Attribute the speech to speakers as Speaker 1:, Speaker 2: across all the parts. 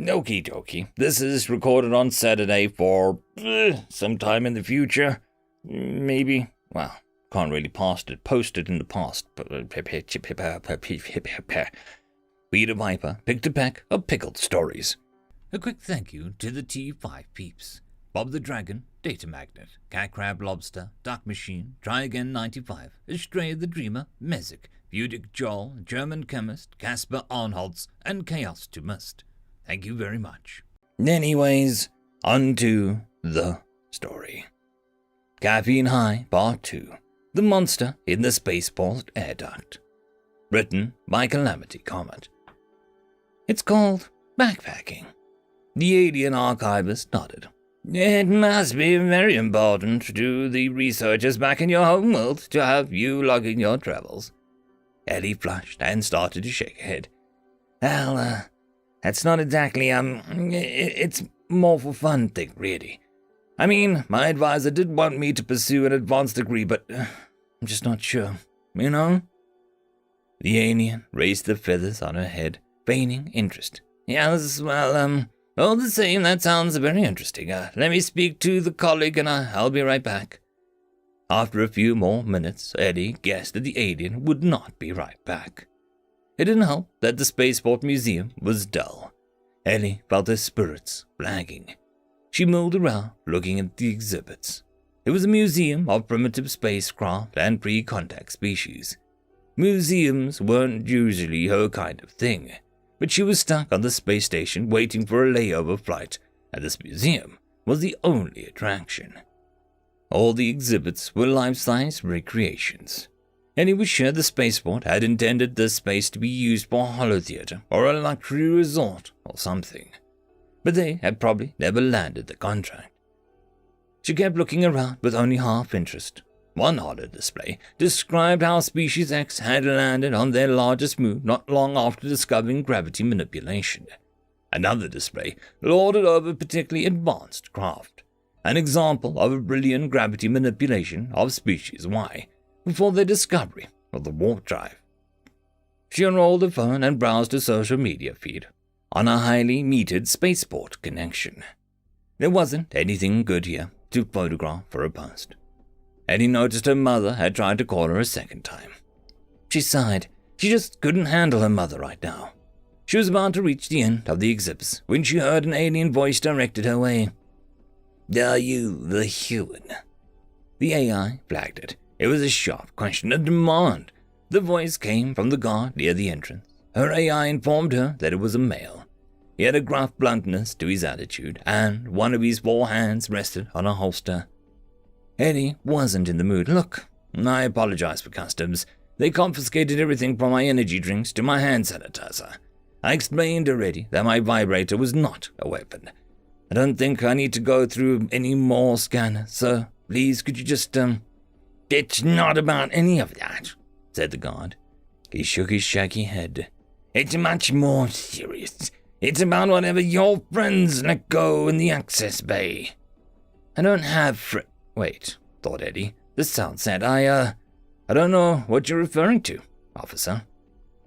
Speaker 1: Okie dokie. This is recorded on Saturday for sometime in the future. Maybe. Well, can't really post it in the past. Peter Viper picked a pack of pickled stories. A quick thank you to the T5 peeps. Bob the Dragon, Data Magnet, Cat Crab Lobster, Duck Machine, Try Again 95, Astray the Dreamer, Mezek, Budic Joel, German Chemist, Casper Arnholtz, and Chaos to Must. Thank you very much. Anyways, on to the story. Caffeine High, Part 2. The Monster in the Spaceport Air Duct. Written by Calamity Comet. It's called backpacking. The alien archivist nodded. It must be very important to the researchers back in your homeworld to have you logging your travels. Ellie flushed and started to shake her head. Well, that's not exactly, it's more for fun thing, really. I mean, my advisor did want me to pursue an advanced degree, but I'm just not sure, you know? The alien raised the feathers on her head, feigning interest. Yes, well, all the same, that sounds very interesting. Let me speak to the colleague and I'll be right back. After a few more minutes, Eddie guessed that the alien would not be right back. It didn't help that the Spaceport Museum was dull. Ellie felt her spirits flagging. She mulled around, looking at the exhibits. It was a museum of primitive spacecraft and pre-contact species. Museums weren't usually her kind of thing, but she was stuck on the space station waiting for a layover flight, and this museum was the only attraction. All the exhibits were life-size recreations. Annie was sure the spaceport had intended the space to be used for a holotheater or a luxury resort or something, but they had probably never landed the contract. She kept looking around with only half interest. One holo display described how Species X had landed on their largest moon not long after discovering gravity manipulation. Another display lorded over particularly advanced craft, an example of a brilliant gravity manipulation of Species Y before their discovery of the warp drive. She unrolled her phone and browsed her social media feed on a highly metered spaceport connection. There wasn't anything good here to photograph for a post. Eddie noticed her mother had tried to call her a second time. She sighed. She just couldn't handle her mother right now. She was about to reach the end of the exhibits when she heard an alien voice directed her way. Are you the human? The AI flagged it. It was a sharp question, a demand. The voice came from the guard near the entrance. Her AI informed her that it was a male. He had a gruff bluntness to his attitude, and one of his 4 hands rested on a holster. Eddie wasn't in the mood. Look, I apologize for customs. They confiscated everything from my energy drinks to my hand sanitizer. I explained already that my vibrator was not a weapon. I don't think I need to go through any more scanners, so please could you just, It's not about any of that, said the guard. He shook his shaggy head. It's much more serious. It's about whatever your friends let go in the access bay. I don't have Wait, thought Eddie. This sounds sad. I don't know what you're referring to, officer.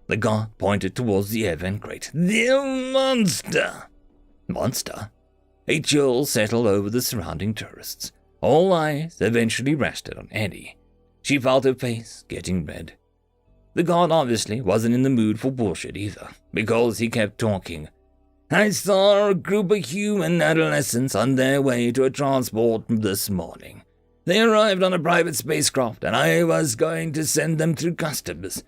Speaker 1: The guard pointed towards the air vent grate. The monster! Monster? A chill settled over the surrounding tourists. All eyes eventually rested on Eddie. She felt her face getting red. The guard obviously wasn't in the mood for bullshit either, because he kept talking. I saw a group of human adolescents on their way to a transport this morning. They arrived on a private spacecraft, and I was going to send them through customs.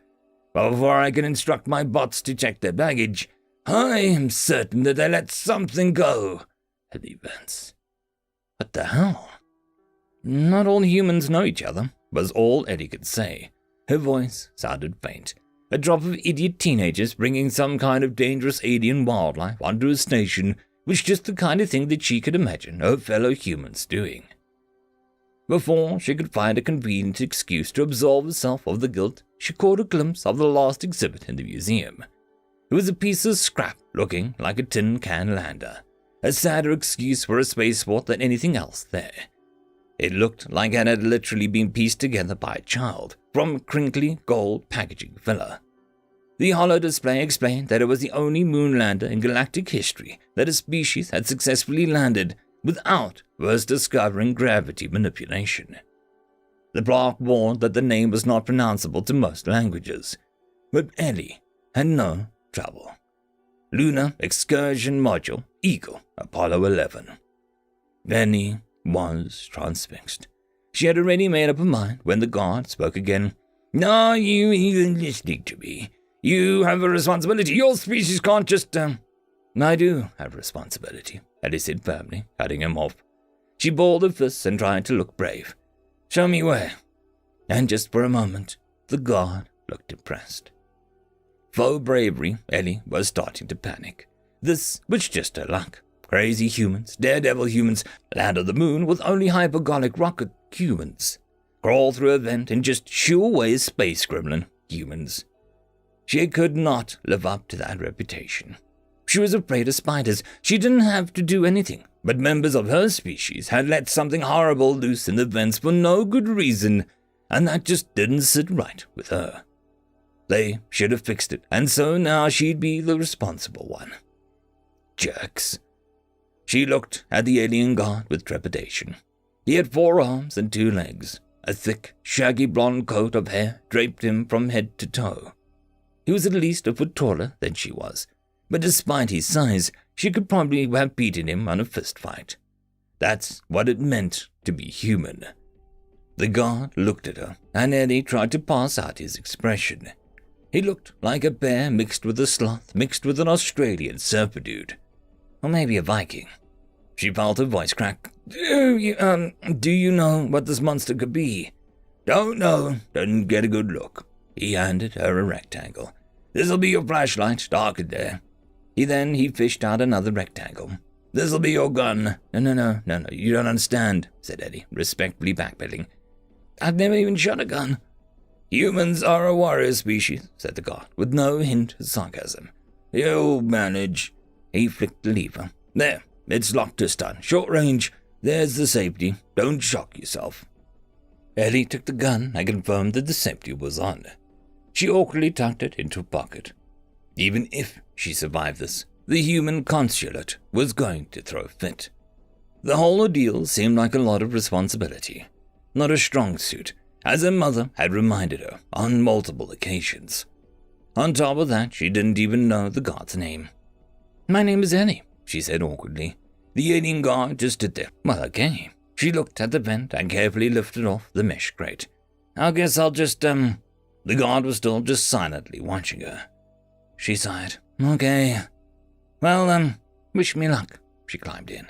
Speaker 1: But before I could instruct my bots to check their baggage, I am certain that they let something go at the events. What the hell? Not all humans know each other, was all Eddie could say. Her voice sounded faint. A drop of idiot teenagers bringing some kind of dangerous alien wildlife onto a station was just the kind of thing that she could imagine her fellow humans doing. Before she could find a convenient excuse to absolve herself of the guilt, she caught a glimpse of the last exhibit in the museum. It was a piece of scrap looking like a tin can lander, a sadder excuse for a spaceport than anything else there. It looked like it had literally been pieced together by a child from crinkly gold packaging filler. The holo display explained that it was the only moonlander in galactic history that a species had successfully landed without first discovering gravity manipulation. The plaque warned that the name was not pronounceable to most languages, but Ellie had no trouble. Lunar Excursion Module, Eagle, Apollo 11. Ellie was transfixed. She had already made up her mind when the guard spoke again. "Are you even listening to me? You have a responsibility. Your species can't just, I do have a responsibility," Ellie said firmly, cutting him off. She balled her fists and tried to look brave. "Show me where." And just for a moment, the guard looked impressed. Faux bravery, Ellie was starting to panic. This was just her luck. Crazy humans, daredevil humans, land on the moon with only hypergolic rocket humans. Crawl through a vent and just shoo away space gremlin humans. She could not live up to that reputation. She was afraid of spiders. She didn't have to do anything, but members of her species had let something horrible loose in the vents for no good reason, and that just didn't sit right with her. They should have fixed it, and so now she'd be the responsible one. Jerks. She looked at the alien guard with trepidation. He had 4 arms and 2 legs. A thick, shaggy blonde coat of hair draped him from head to toe. He was at least a foot taller than she was, but despite his size, she could probably have beaten him on a fist fight. That's what it meant to be human. The guard looked at her, and Eddie tried to pass out his expression. He looked like a bear mixed with a sloth, mixed with an Australian serpidude. Or maybe a Viking. She felt her voice crack. Do you know what this monster could be?" "Don't know. Didn't get a good look." He handed her a rectangle. "This'll be your flashlight, dark in there." He fished out another rectangle. "This'll be your gun." No, you don't understand," said Eddie, respectfully backpedaling. "I've never even shot a gun." "Humans are a warrior species," said the guard, with no hint of sarcasm. "You'll manage." He flicked the lever. "There, it's locked this time. Short range. There's the safety. Don't shock yourself." Ellie took the gun and confirmed that the safety was on. She awkwardly tucked it into her pocket. Even if she survived this, the human consulate was going to throw a fit. The whole ordeal seemed like a lot of responsibility, not a strong suit, as her mother had reminded her on multiple occasions. On top of that, she didn't even know the guard's name. "My name is Ellie," she said awkwardly. The alien guard just stood there. "Well, okay." She looked at the vent and carefully lifted off the mesh grate. "I guess I'll just, The guard was still just silently watching her. She sighed. "Okay. Well, wish me luck." She climbed in.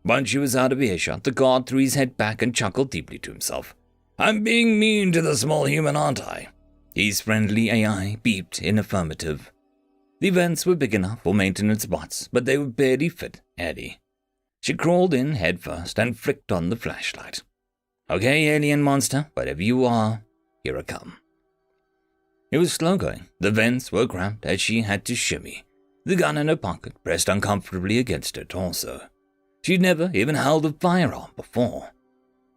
Speaker 1: Once she was out of earshot, the guard threw his head back and chuckled deeply to himself. "I'm being mean to the small human, aren't I?" His friendly AI beeped in affirmative. The vents were big enough for maintenance bots, but they would barely fit Eddie. She crawled in head first and flicked on the flashlight. "Okay, alien monster, whatever you are, here I come." It was slow going. The vents were cramped as she had to shimmy. The gun in her pocket pressed uncomfortably against her torso. She'd never even held a firearm before.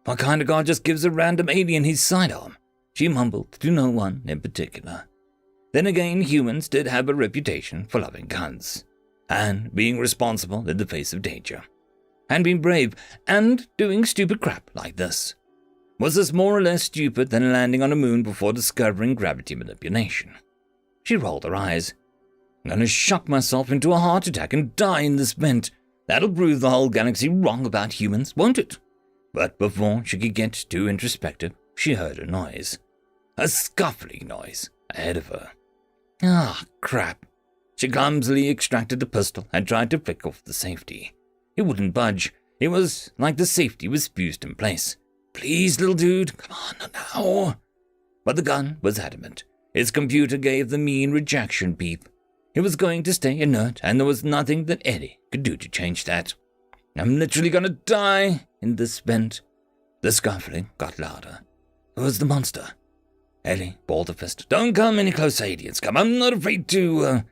Speaker 1: What kind of guard just gives a random alien his sidearm? She mumbled to no one in particular. Then again, humans did have a reputation for loving guns, and being responsible in the face of danger, and being brave, and doing stupid crap like this. Was this more or less stupid than landing on the moon before discovering gravity manipulation? She rolled her eyes. "I'm gonna shock myself into a heart attack and die in this vent. That'll prove the whole galaxy wrong about humans, won't it?" But before she could get too introspective, she heard a noise. A scuffling noise ahead of her. Ah, crap. She clumsily extracted the pistol and tried to flick off the safety. It wouldn't budge. It was like the safety was fused in place. "Please, little dude, come on now." But the gun was adamant. Its computer gave the mean rejection beep. It was going to stay inert, and there was nothing that Eddie could do to change that. "I'm literally gonna die in this vent." The scuffling got louder. It was the monster. Ellie balled a fist. "Don't come any closer, aliens. Come, I'm not afraid to,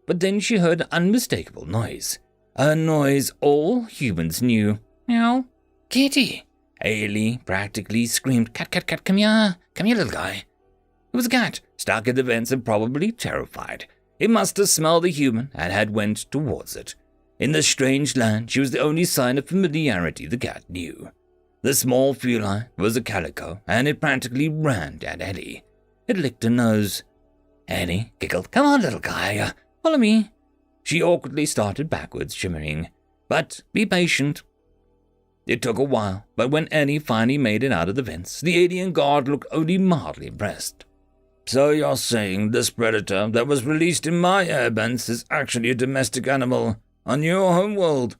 Speaker 1: But then she heard an unmistakable noise. A noise all humans knew. "Meow. Kitty." Ellie practically screamed, "Cat, cat, cat, come here, little guy." It was a cat, stuck in the vents and probably terrified. It must have smelled a human and had went towards it. In this strange land, she was the only sign of familiarity the cat knew. The small feline was a calico, and it practically ran at Eddie. It licked her nose. Eddie giggled. "Come on, little guy, follow me." She awkwardly started backwards, shimmering. "But be patient." It took a while, but when Eddie finally made it out of the vents, the alien guard looked only mildly impressed. "So you're saying this predator that was released in my airbands is actually a domestic animal on your homeworld?"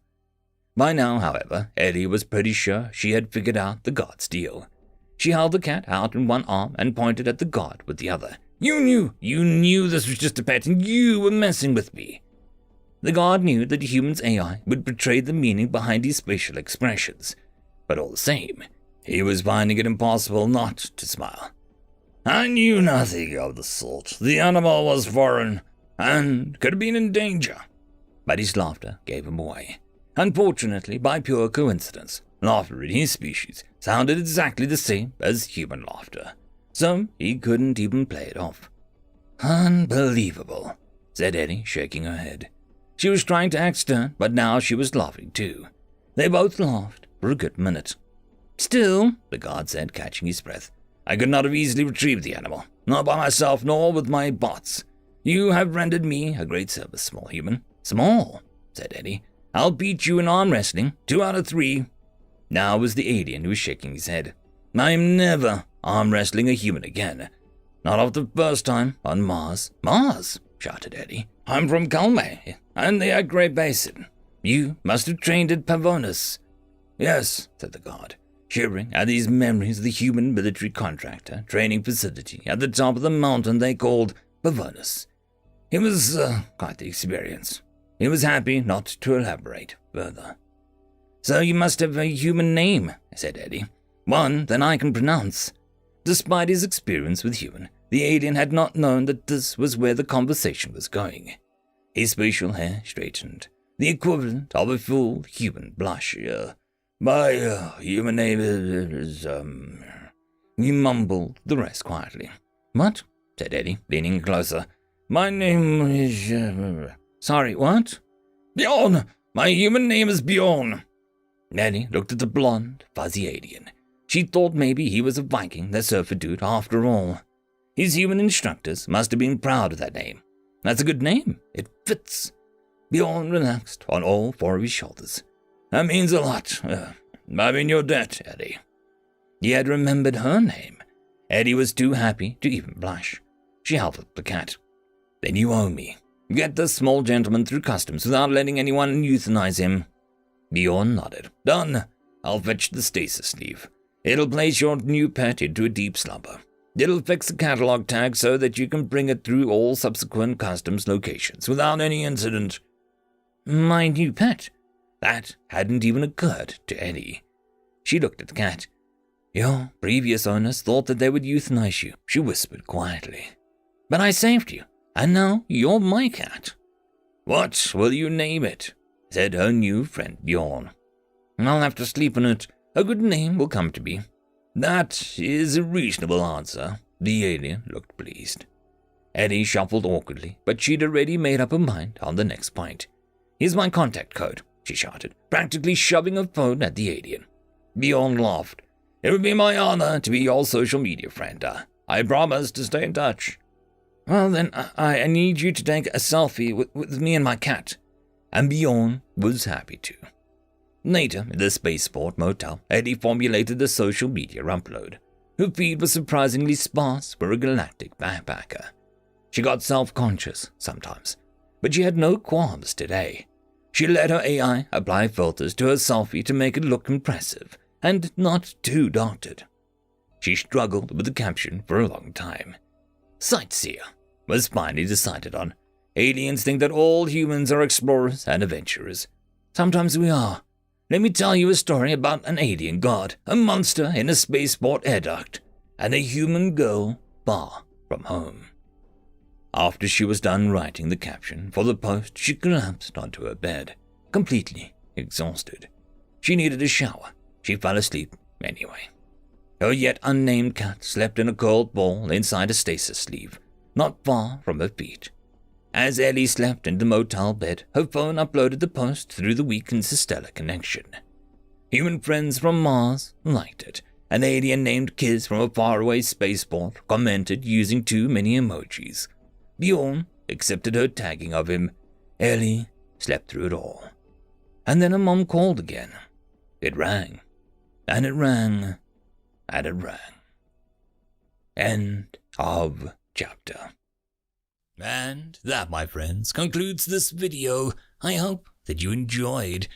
Speaker 1: By now, however, Eddie was pretty sure she had figured out the guard's deal. She held the cat out in one arm and pointed at the guard with the other. You knew this was just a pet and you were messing with me." The guard knew that the human's AI would betray the meaning behind his facial expressions, but all the same, he was finding it impossible not to smile. "I knew nothing of the sort. The animal was foreign and could have been in danger." But his laughter gave him away. Unfortunately, by pure coincidence, laughter in his species sounded exactly the same as human laughter, so he couldn't even play it off. "Unbelievable," said Eddie, shaking her head. She was trying to act stern, but now she was laughing too. They both laughed for a good minute. "Still," the guard said, catching his breath, "I could not have easily retrieved the animal, not by myself nor with my bots. You have rendered me a great service, small human." "Small," said Eddie. "I'll beat you in arm wrestling, 2 out of 3. Now it was the alien who was shaking his head. "I'm never arm wrestling a human again. Not after the first time on Mars." "Mars?" shouted Eddie. "I'm from Calme, and the Agro Basin. You must have trained at Pavonis." "Yes," said the guard, shivering at these memories of the human military contractor training facility at the top of the mountain they called Pavonis. It was quite the experience. He was happy not to elaborate further. "So you must have a human name," said Eddie. "One that I can pronounce." Despite his experience with human, the alien had not known that this was where the conversation was going. His facial hair straightened, the equivalent of a full human blush. My human name is, He mumbled the rest quietly. "What?" said Eddie, leaning closer. "My name is, Sorry, what?" "Bjorn! My human name is Bjorn." Eddie looked at the blonde, fuzzy alien. She thought maybe he was a Viking, the surfer dude, after all. His human instructors must have been proud of that name. That's a good name. It fits. Bjorn relaxed on all 4 of his shoulders. "That means a lot. I'm in your debt, Eddie." He had remembered her name. Eddie was too happy to even blush. She held up the cat. "Then you owe me. Get this small gentleman through customs without letting anyone euthanize him." Bjorn nodded. "Done. I'll fetch the stasis sleeve. It'll place your new pet into a deep slumber. It'll fix the catalog tag so that you can bring it through all subsequent customs locations without any incident." "My new pet?" That hadn't even occurred to Eddie. She looked at the cat. "Your previous owners thought that they would euthanize you," she whispered quietly. "But I saved you, and now you're my cat." "What will you name it?" said her new friend Bjorn. "I'll have to sleep on it. A good name will come to me." "That is a reasonable answer." The alien looked pleased. Eddie shuffled awkwardly, but she'd already made up her mind on the next point. "Here's my contact code," she shouted, practically shoving her phone at the alien. Bjorn laughed. "It would be my honor to be your social media friend. I promise to stay in touch." "Well, then, I need you to take a selfie with me and my cat." And Bjorn was happy to. Later, in the spaceport motel, Eddie formulated the social media upload. Her feed was surprisingly sparse for a galactic backpacker. She got self-conscious sometimes, but she had no qualms today. She let her AI apply filters to her selfie to make it look impressive and not too doctored. She struggled with the caption for a long time. Sightseer was finally decided on. Aliens think that all humans are explorers and adventurers. Sometimes we are. Let me tell you a story about an alien god, a monster in a spaceport air duct, and a human girl far from home. After she was done writing the caption for the post, she collapsed onto her bed, completely exhausted. She needed a shower. She fell asleep anyway. Her yet unnamed cat slept in a curled ball inside a stasis sleeve, not far from her feet. As Ellie slept in the motel bed, her phone uploaded the post through the weakened Sistella connection. Human friends from Mars liked it. An alien named Kiz from a faraway spaceport commented using too many emojis. Bjorn accepted her tagging of him. Ellie slept through it all. And then her mom called again. It rang, and it rang, and it rang. End of chapter. And that, my friends, concludes this video. I hope that you enjoyed.